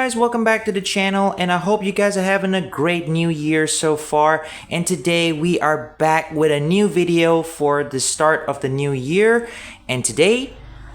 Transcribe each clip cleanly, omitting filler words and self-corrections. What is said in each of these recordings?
guys, welcome back to the channel, and I hope you guys are having a great new year so far. And today we are back with a new video for the start of the new year. And today,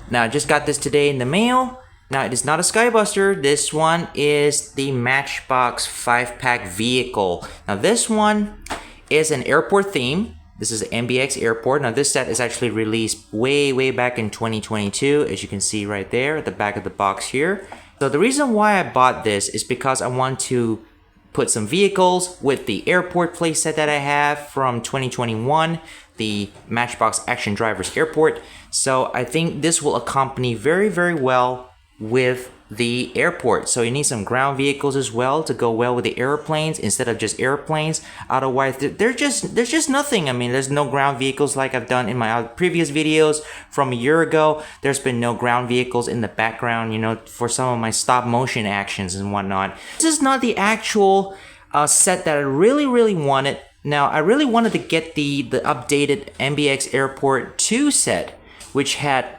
now I just got this today in the mail. Now it is not a Skybuster, this one is the Matchbox 5-pack vehicle. Now this one is an airport theme. This is MBX Airport. Now this set is actually released way back in 2022, as you can see right there at the back of the box here. So the reason why I bought this is because I want to put some vehicles with the airport playset that I have from 2021, the Matchbox Action Drivers Airport. So I think this will accompany very well with the airport. So you need some ground vehicles as well to go well with the airplanes instead of just airplanes. Otherwise, there's just nothing. I mean, there's no ground vehicles like I've done in my previous videos from a year ago. There's been no ground vehicles in the background, you know, for some of my stop motion actions and whatnot. This is not the actual set that I really wanted. Now, I really wanted to get the updated MBX Airport 2 set, which had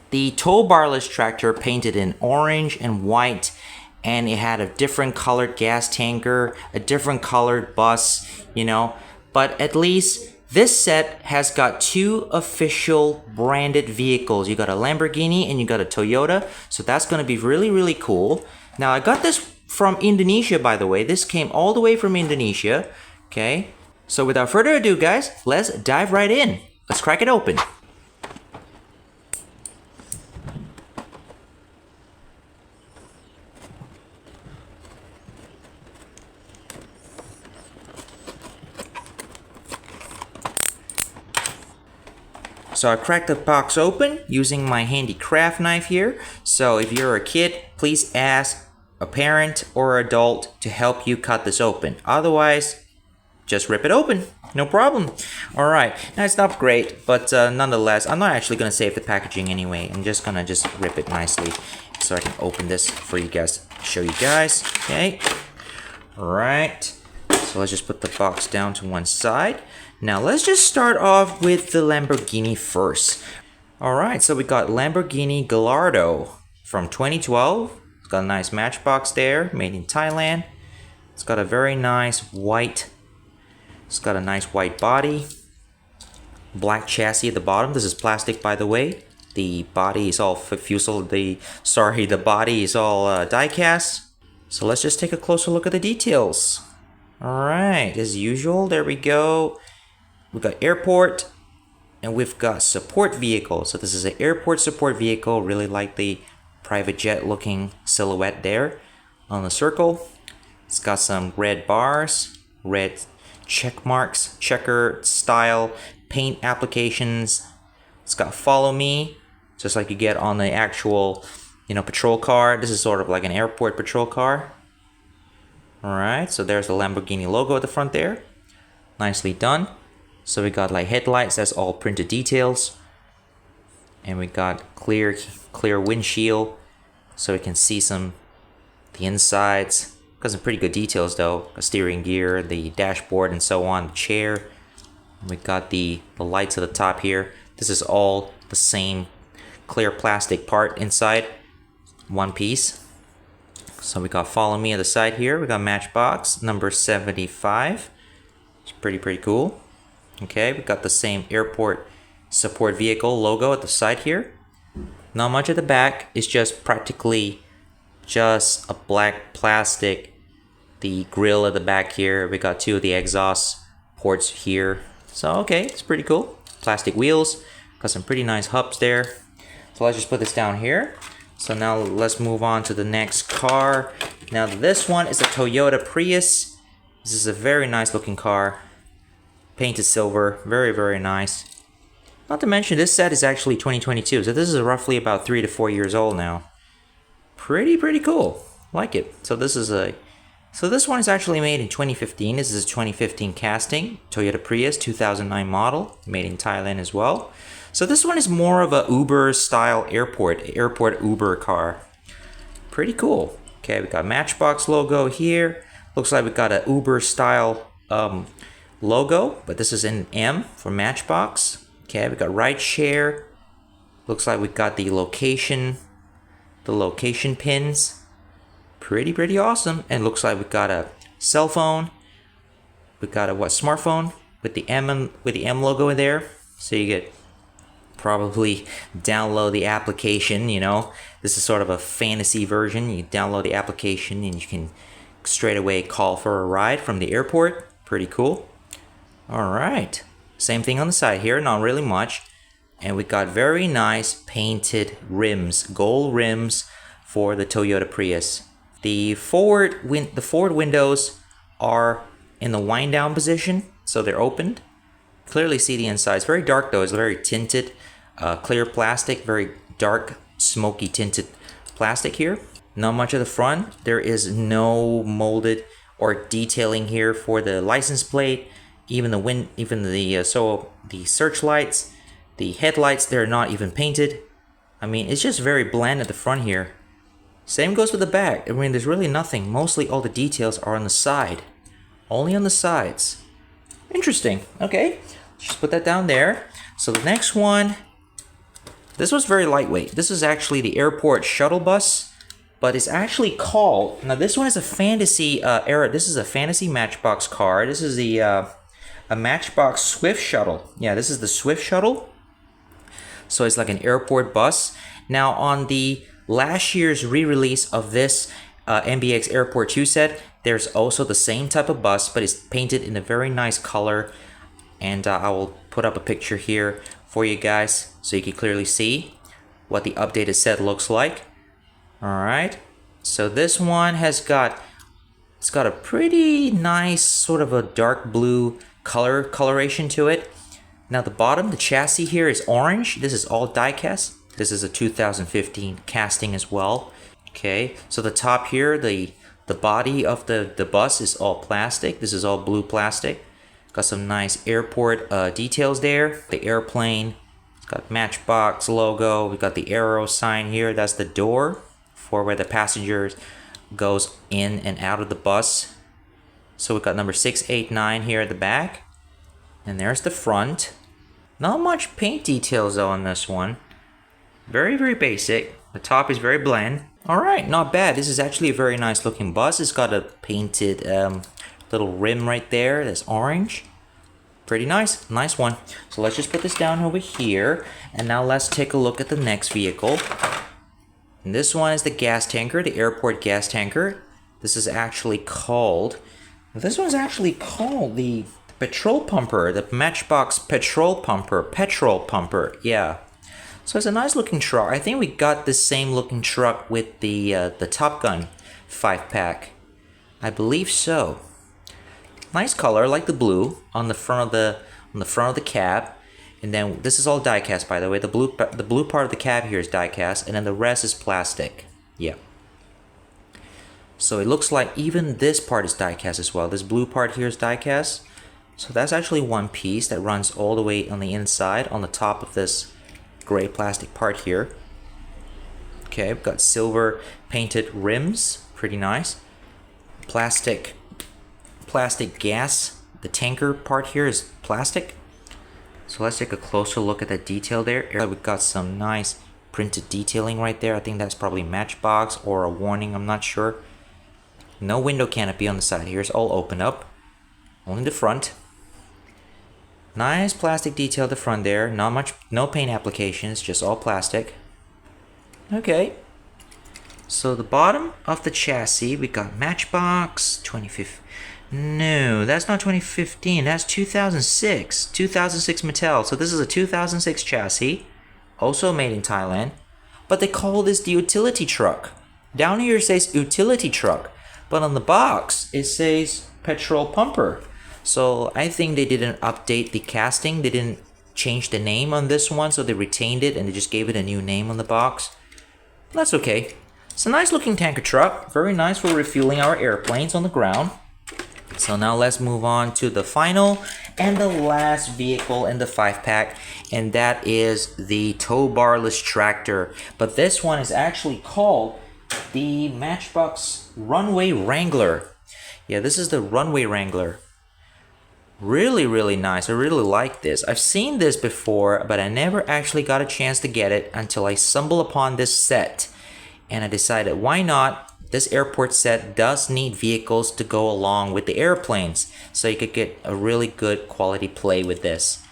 the tow barless tractor painted in orange and white, and it had a different colored gas tanker, a different colored bus, you know. But at least this set has got two official branded vehicles. You got a Lamborghini and you got a Toyota, so that's going to be really cool. Now I got this from Indonesia, by the way. This came all the way from Indonesia. Okay, so without further ado, guys, let's dive right in. Let's crack it open. So I cracked the box open using my handy craft knife here. So if you're a kid, please ask a parent or adult to help you cut this open. Otherwise, just rip it open. No problem. Alright, now it's not great, but nonetheless, I'm not actually going to save the packaging anyway. I'm just going to rip it nicely so I can open this for you guys, show you guys. Okay. Alright. So let's just put the box down to one side. Now let's just start off with the Lamborghini first. Alright, so we got Lamborghini Gallardo from 2012. It's got a nice matchbox there, made in Thailand. It's got a very nice white, it's got a nice white body. Black chassis at the bottom. This is plastic, by the way. The body is all the body is all die cast. So let's just take a closer look at the details. Alright, as usual, there we go. We've got airport, and we've got support vehicle. So this is an airport support vehicle. Really like the private jet looking silhouette there on the circle. It's got some red bars, red check marks, checker style paint applications. It's got follow me, just like you get on the actual, you know, patrol car. This is sort of like an airport patrol car. Alright, so there's the Lamborghini logo at the front there. Nicely done. So we got like headlights, that's all printed details. And we got clear windshield, so we can see the insides. Got some pretty good details though. A steering gear, the dashboard and so on, the chair. And we got the lights at the top here. This is all the same clear plastic part inside, one piece. So we got follow me at the side here. We got Matchbox number 75. It's pretty cool. Okay, we got the same airport support vehicle logo at the side here. Not much at the back. It's just practically just a black plastic. The grill at the back here. We got two of the exhaust ports here. So okay, it's pretty cool. Plastic wheels. Got some pretty nice hubs there. So let's just put this down here. So now let's move on to the next car. Now this one is a Toyota Prius. This is a very nice looking car. Painted silver, very nice. Not to mention this set is actually 2022, so this is roughly about 3 to 4 years old now. Pretty cool. Like it. So this one is actually made in 2015. This is a 2015 casting. Toyota Prius 2009 model, made in Thailand as well. So this one is more of a Uber style airport Uber car. Pretty cool. Okay, we got Matchbox logo here. Looks like we got a Uber style logo, but this is in M for Matchbox. Okay, we got ride share. Looks like we got the location pins. Pretty awesome. And looks like we got a cell phone. We got a smartphone with the M logo in there. So you could probably download the application, you know. This is sort of a fantasy version. You download the application and you can straight away call for a ride from the airport. Pretty cool. All right. Same thing on the side here, not really much. And we got very nice painted rims, gold rims for the Toyota Prius. The forward windows are in the wind down position, so they're opened. Clearly see the inside. It's very dark though. It's very tinted, clear plastic, very dark, smoky tinted plastic here. Not much of the front. There is no molded or detailing here for the license plate. Even the searchlights, the headlights, they're not even painted. I mean, it's just very bland at the front here. Same goes with the back. I mean, there's really nothing. Mostly all the details are on the side. Only on the sides. Interesting. Okay, just put that down there. So the next one, this was very lightweight. This is actually the airport shuttle bus, but it's actually called, now this one is a fantasy this is a fantasy Matchbox car. This is the a Matchbox Swift Shuttle. Yeah, this is the Swift Shuttle. So it's like an airport bus. Now on the last year's re-release of this MBX Airport 2 set, there's also the same type of bus, but it's painted in a very nice color. And I will put up a picture here for you guys so you can clearly see what the updated set looks like. All right. So this one has got, it's got a pretty nice sort of a dark blue coloration to it. Now the bottom, the chassis here is orange. This is all die cast. This is a 2015 casting as well. Okay, so the top here, the body of the bus is all plastic. This is all blue plastic. Got some nice airport details there. The airplane, it's got Matchbox logo. We got the arrow sign here. That's the door for where the passengers goes in and out of the bus. So we got number 689 here at the back. And there's the front. Not much paint details though on this one. Very basic. The top is very bland. Alright, not bad. This is actually a very nice looking bus. It's got a painted little rim right there that's orange. Pretty nice. Nice one. So let's just put this down over here. And now let's take a look at the next vehicle. And this one is the gas tanker, the airport gas tanker. This is actually called, the petrol pumper, the Matchbox petrol pumper, yeah. So it's a nice looking truck. I think we got the same looking truck with the Top Gun 5-pack. I believe so. Nice color, I like the blue on the front of the cab. And then this is all die cast, by the way. The blue part of the cab here is die cast, and then the rest is plastic. Yeah. So it looks like even this part is die cast as well. This blue part here is die cast. So that's actually one piece that runs all the way on the inside, on the top of this gray plastic part here. Okay, we've got silver painted rims, pretty nice. Plastic gas. The tanker part here is plastic. So let's take a closer look at that detail there. We've got some nice printed detailing right there. I think that's probably Matchbox or a warning, I'm not sure. No window canopy on the side here. It's all open up. Only the front. Nice plastic detail at the front there. Not much, no paint applications, just all plastic. Okay. So the bottom of the chassis, we got Matchbox 2015. No, that's not 2015. That's 2006. 2006 Mattel. So this is a 2006 chassis, also made in Thailand. But they call this the utility truck. Down here it says utility truck, but on the box it says petrol pumper. So I think they didn't update the casting. They didn't change the name on this one, so they retained it and they just gave it a new name on the box. That's okay. It's a nice looking tanker truck. Very nice for refueling our airplanes on the ground. So now let's move on to the final and the last vehicle in the 5-pack, and that is the tow barless tractor. But this one is actually called the Matchbox Runway Wrangler. Yeah, this is the Runway Wrangler. Really nice. I really like this. I've seen this before, but I never actually got a chance to get it until I stumbled upon this set. And I decided, why not this airport set does need vehicles to go along with the airplanes, so you could get a really good quality play with this.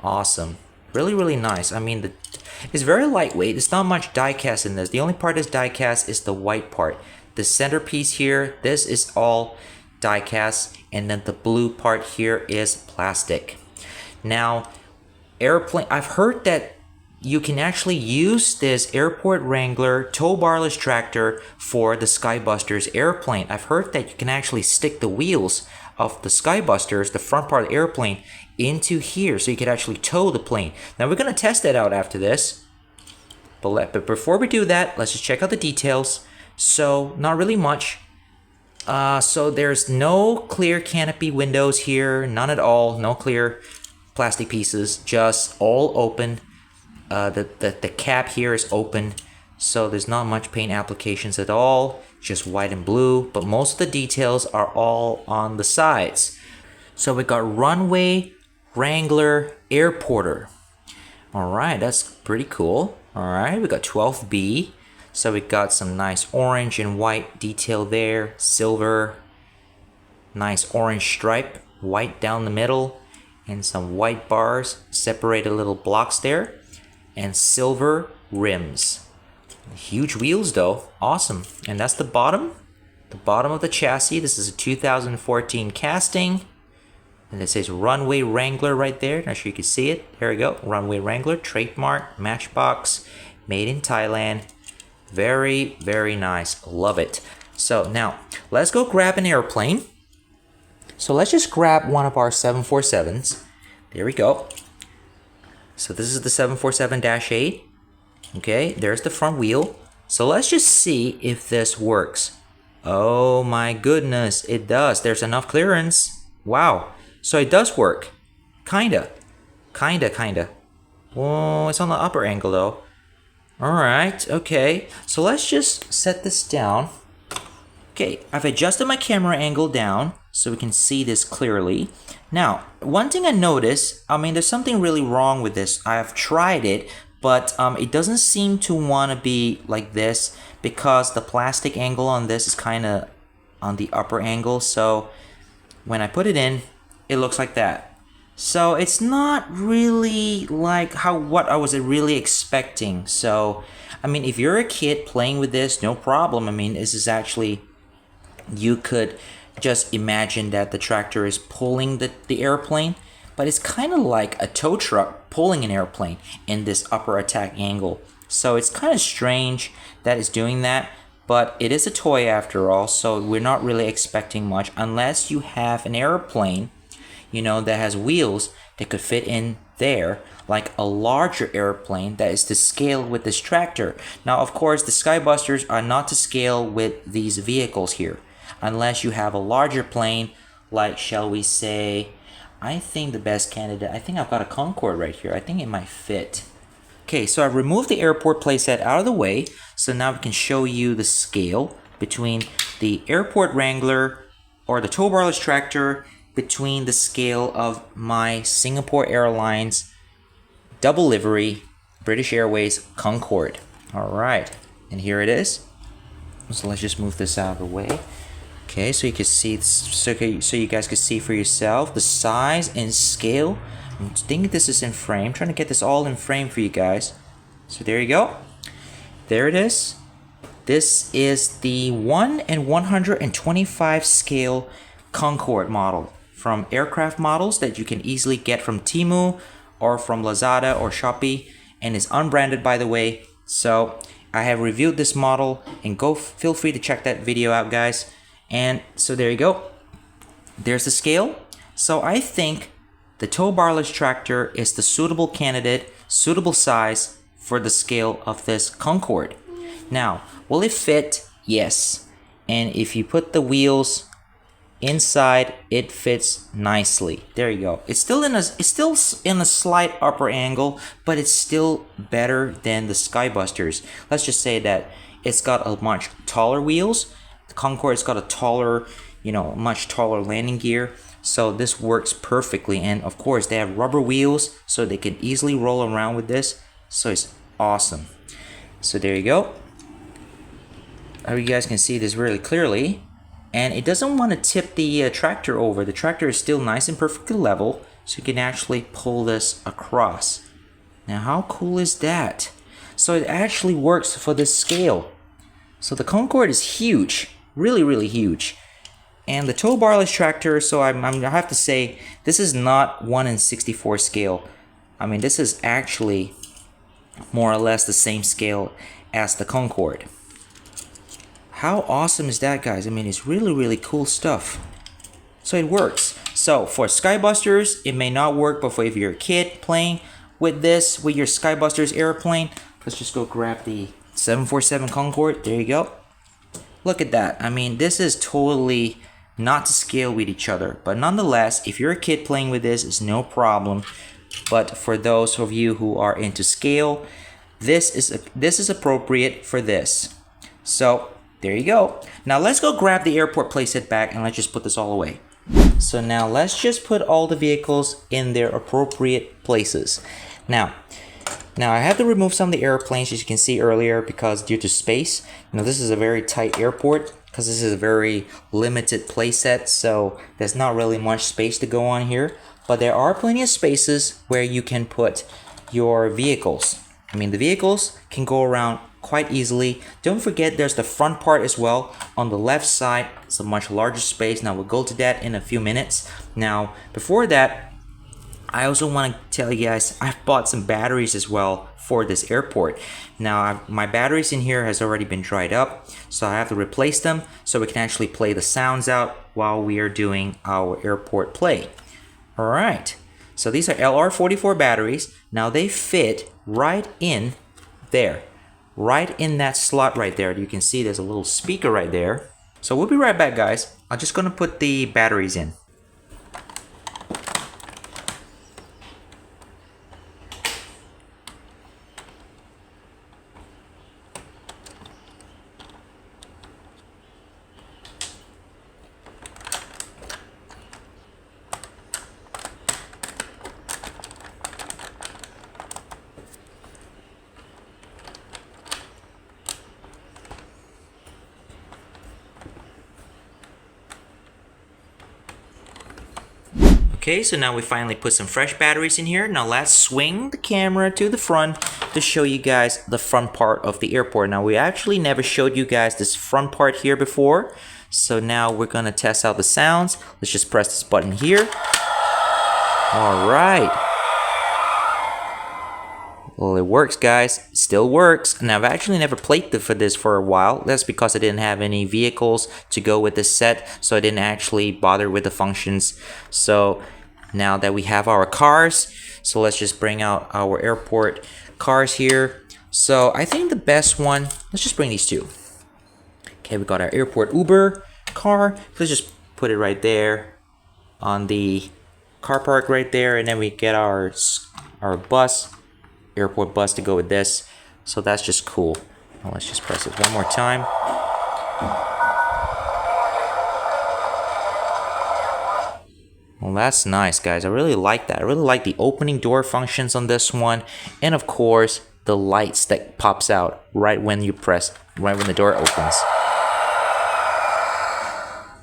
Awesome. Really, really nice. I mean, it's very lightweight. There's not much die cast in this. The only part that's die cast is the white part. The centerpiece here, this is all die cast, and then the blue part here is plastic. Now, I've heard that you can actually use this Airport Wrangler tow barless tractor for the Skybusters airplane. I've heard that you can actually stick the wheels of the Skybusters, the front part of the airplane, into here so you can actually tow the plane. Now we're going to test that out after this. But before we do that, let's just check out the details. So, not really much. So there's no clear canopy windows here, none at all, no clear plastic pieces, just all open. The cap here is open, so there's not much paint applications at all, just white and blue, but most of the details are all on the sides. So we got Runway Wrangler Airporter. Alright, that's pretty cool. Alright, we got 12B. So we got some nice orange and white detail there, silver, nice orange stripe, white down the middle, and some white bars, separated little blocks there, and silver rims. Huge wheels though, awesome. And that's the bottom of the chassis. This is a 2014 casting, and it says Runway Wrangler right there. Not sure you can see it. There we go, Runway Wrangler, trademark, Matchbox, made in Thailand. Very, very nice. Love it. So now, let's go grab an airplane. So let's just grab one of our 747s. There we go. So this is the 747-8. Okay, there's the front wheel. So let's just see if this works. Oh my goodness, it does. There's enough clearance. Wow. So it does work. Kinda. Whoa, it's on the upper angle though. Alright, okay, so let's just set this down. Okay, I've adjusted my camera angle down so we can see this clearly. Now, one thing I noticed, I mean, there's something really wrong with this. I've tried it, but it doesn't seem to want to be like this because the plastic angle on this is kind of on the upper angle. So when I put it in, it looks like that. So it's not really like what I was really expecting. So, I mean, if you're a kid playing with this, no problem. I mean, this is actually, you could just imagine that the tractor is pulling the airplane, but it's kind of like a tow truck pulling an airplane in this upper attack angle. So it's kind of strange that it's doing that, but it is a toy after all, so we're not really expecting much unless you have an airplane, you know, that has wheels that could fit in there, like a larger airplane that is to scale with this tractor. Now, of course, the Skybusters are not to scale with these vehicles here, unless you have a larger plane, like, shall we say, I think the best candidate, I think I've got a Concorde right here. I think it might fit. Okay, so I've removed the airport playset out of the way, so now we can show you the scale between the Airport Wrangler or the tow barless tractor between the scale of my Singapore Airlines double livery British Airways Concorde. Alright, and here it is. So let's just move this out of the way. Okay, so you can see, so you guys can see for yourself the size and scale. I'm thinking this is in frame. I'm trying to get this all in frame for you guys. So there you go. There it is. This is the 1 in 125 scale Concorde model from Aircraft Models that you can easily get from Temu or from Lazada or Shopee, and is unbranded, by the way. So I have reviewed this model, and feel free to check that video out, guys. And so there you go. There's the scale. So I think the tow barless tractor is the suitable candidate, suitable size for the scale of this Concorde. Now, will it fit? Yes. And if you put the wheels inside, it fits nicely. There you go. It's still in a slight upper angle, but it's still better than the Skybusters. Let's just say that it's got a much taller wheels. The Concorde's got a taller, much taller landing gear. So this works perfectly, and of course they have rubber wheels so they can easily roll around with this. So it's awesome. So there you go. You guys can see this really clearly. And it doesn't want to tip the tractor over. The tractor is still nice and perfectly level, so you can actually pull this across. Now how cool is that? So it actually works for this scale. So the Concorde is huge, really huge. And the tow barless tractor, so I have to say, this is not 1/64 scale. I mean, this is actually more or less the same scale as the Concorde. How awesome is that, guys? I mean, it's really cool stuff. So it works. So for Skybusters, it may not work, but for if you're a kid playing with this, with your Skybusters airplane, let's just go grab the 747 Concorde. There you go. Look at that. I mean, this is totally not to scale with each other, but nonetheless, if you're a kid playing with this, it's no problem. But for those of you who are into scale, this is appropriate for this. So there you go. Now let's go grab the airport playset back and let's just put this all away. So now let's just put all the vehicles in their appropriate places. Now I have to remove some of the airplanes, as you can see earlier, because due to space. Now this is a very tight airport because this is a very limited playset, so there's not really much space to go on here. But there are plenty of spaces where you can put your vehicles. I mean, the vehicles can go around quite easily. Don't forget there's the front part as well. On the left side, it's a much larger space. Now we'll go to that in a few minutes. Now, before that, I also want to tell you guys, I've bought some batteries as well for this airport. Now, my batteries in here has already been dried up, so I have to replace them so we can actually play the sounds out while we are doing our airport play. Alright, so these are LR44 batteries. Now they fit right in there, right in that slot right there. You can see there's a little speaker right there. So we'll be right back, guys. I'm just going to put the batteries in. Okay, so now we finally put some fresh batteries in here. Now let's swing the camera to the front to show you guys the front part of the airport. Now we actually never showed you guys this front part here before. So now we're gonna test out the sounds. Let's just press this button here. All right. Well, it works, guys. It still works. And I've actually never played for this for a while. That's because I didn't have any vehicles to go with this set, so I didn't actually bother with the functions. So now that we have our cars, so let's just bring out our airport cars here. So I think the best one, let's just bring these two. Okay, we got our airport Uber car. Let's just put it right there on the car park right there, and then we get our bus, airport bus, to go with this. So that's just cool. Now let's just press it one more time. Well, that's nice, guys. I really like that. I really like the opening door functions on this one, and of course the lights that pops out right when you press, right when the door opens.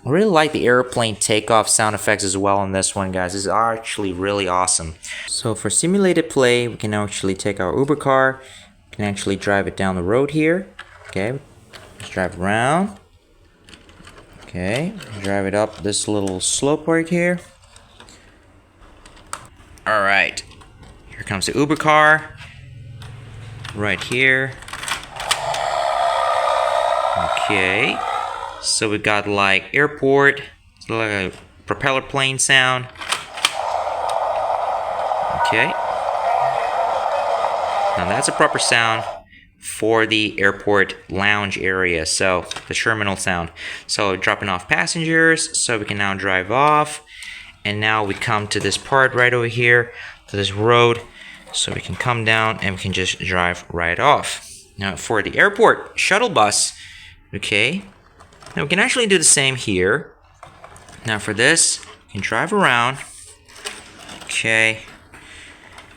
I really like the airplane takeoff sound effects as well on this one, guys. This is actually really awesome. So for simulated play, we can actually take our Uber car, we can actually drive it down the road here. Okay, let's drive around. Okay, drive it up this little slope right here. Alright, here comes the Uber car. Right here. Okay. So we got like airport, like a propeller plane sound. Okay. Now that's a proper sound for the airport lounge area. So the terminal sound. So dropping off passengers. So we can now drive off. And now we come to this part right over here, to this road. So we can come down and we can just drive right off. Now for the airport shuttle bus, okay. Now we can actually do the same here. Now for this, you can drive around. Okay.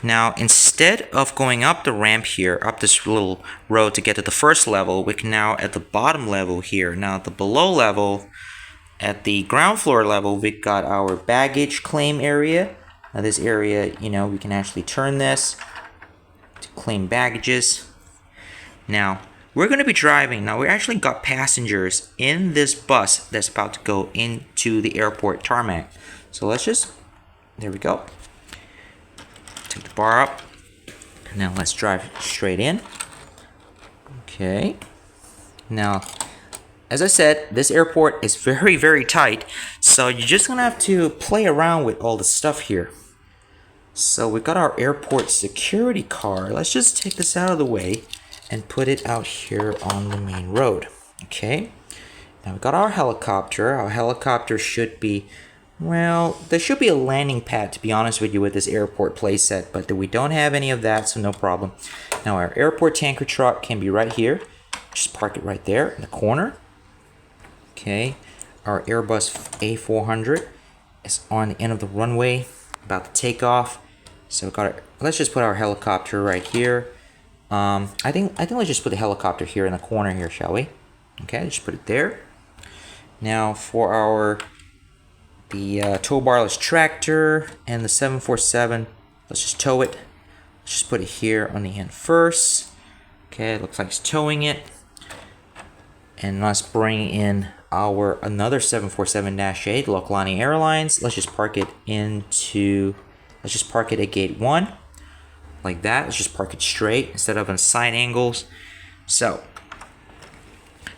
Now instead instead of going up the ramp here, up this little road to get to the first level, we can now at the bottom level here. Now at the below level, at the ground floor level, we've got our baggage claim area. Now this area, you know, we can actually turn this to claim baggages. Now, we're going to be driving. Now, we actually got passengers in this bus that's about to go into the airport tarmac. So let's just, there we go. Take the bar up. Now let's drive straight in. Okay. Now, as I said, this airport is very, very tight. So you're just going to have to play around with all the stuff here. So we've got our airport security car. Let's just take this out of the way and put it out here on the main road. Okay. Now we've got our helicopter. Our helicopter should be, well, there should be a landing pad, to be honest with you, with this airport playset, but we don't have any of that, so no problem. Now our airport tanker truck can be right here. Just park it right there in the corner. Okay. Our Airbus A400 is on the end of the runway, about to take off. So we've got let's just put our helicopter right here. I think let's just put the helicopter here in the corner here, shall we? Okay, just put it there. Now for the tow barless tractor and the 747, let's just tow it. Let's just put it here on the end first. Okay, it looks like it's towing it. And let's bring in our another 747-8 Lamborghini Airlines. Let's just park it at gate 1. Like that. Let's just park it straight instead of on side angles. So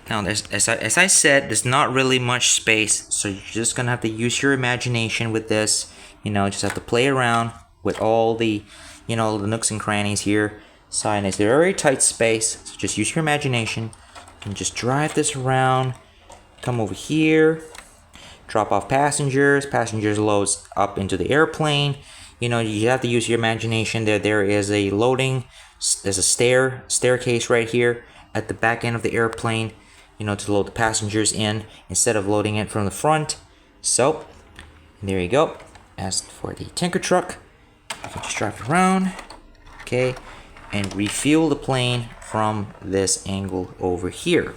now, as I said, there's not really much space, so you're just gonna have to use your imagination with this. You know, just have to play around with all the, you know, the nooks and crannies here. So it's a very tight space, so just use your imagination. You can just drive this around, come over here, drop off passengers. Passengers loads up into the airplane. You know, you have to use your imagination. There is a loading, there's a staircase right here at the back end of the airplane, you know, to load the passengers in instead of loading it from the front. So, there you go. As for the tanker truck, you can just drive it around, okay, and refuel the plane from this angle over here.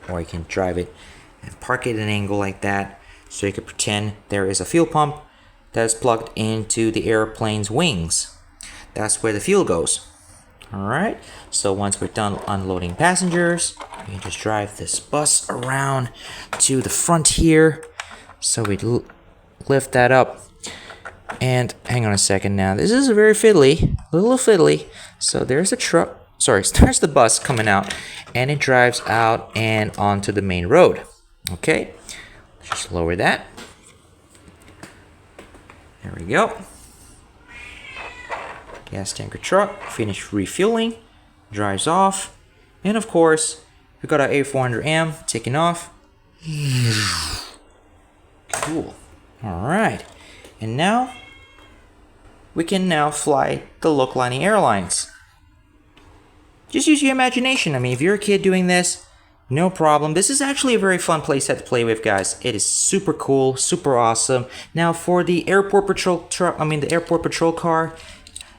Or you can drive it and park it at an angle like that, so you can pretend there is a fuel pump that's plugged into the airplane's wings. That's where the fuel goes. Alright, so once we're done unloading passengers, we can just drive this bus around to the front here. So we lift that up. And hang on a second now. This is a little fiddly. So there's a truck. Sorry, there's the bus coming out. And it drives out and onto the main road. Okay, just lower that. There we go. Gas tanker truck, finished refueling, drives off, and of course, we've got our A400M taking off. Cool. Alright, and now, we can now fly the Lamborghini Airlines. Just use your imagination. I mean, if you're a kid doing this, no problem. This is actually a very fun playset to play with, guys. It is super cool, super awesome. Now for the airport patrol truck, the airport patrol car,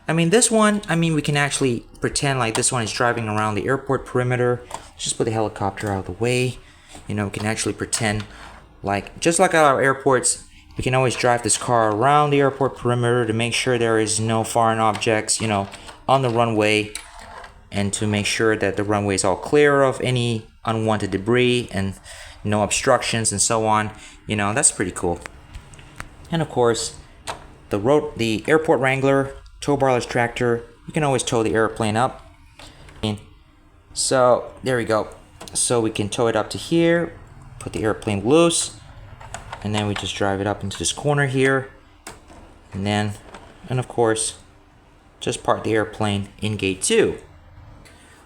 this one, we can actually pretend like this one is driving around the airport perimeter. Let's just put the helicopter out of the way. You know, we can actually pretend like, just like at our airports, we can always drive this car around the airport perimeter to make sure there is no foreign objects, you know, on the runway, and to make sure that the runway is all clear of any unwanted debris and no obstructions and so on. You know, that's pretty cool. And of course, the airport Wrangler tow barless tractor, you can always tow the airplane up. So there we go. So we can tow it up to here, put the airplane loose, and then we just drive it up into this corner here, and of course, just park the airplane in gate 2.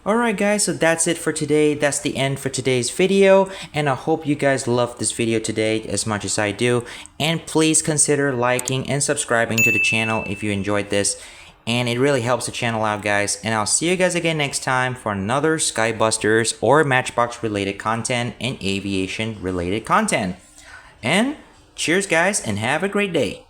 Alright guys, so that's it for today. That's the end for today's video, and I hope you guys loved this video today as much as I do. And please consider liking and subscribing to the channel if you enjoyed this, and it really helps the channel out, guys. And I'll see you guys again next time for another Skybusters or Matchbox related content and aviation related content. And cheers guys, and have a great day.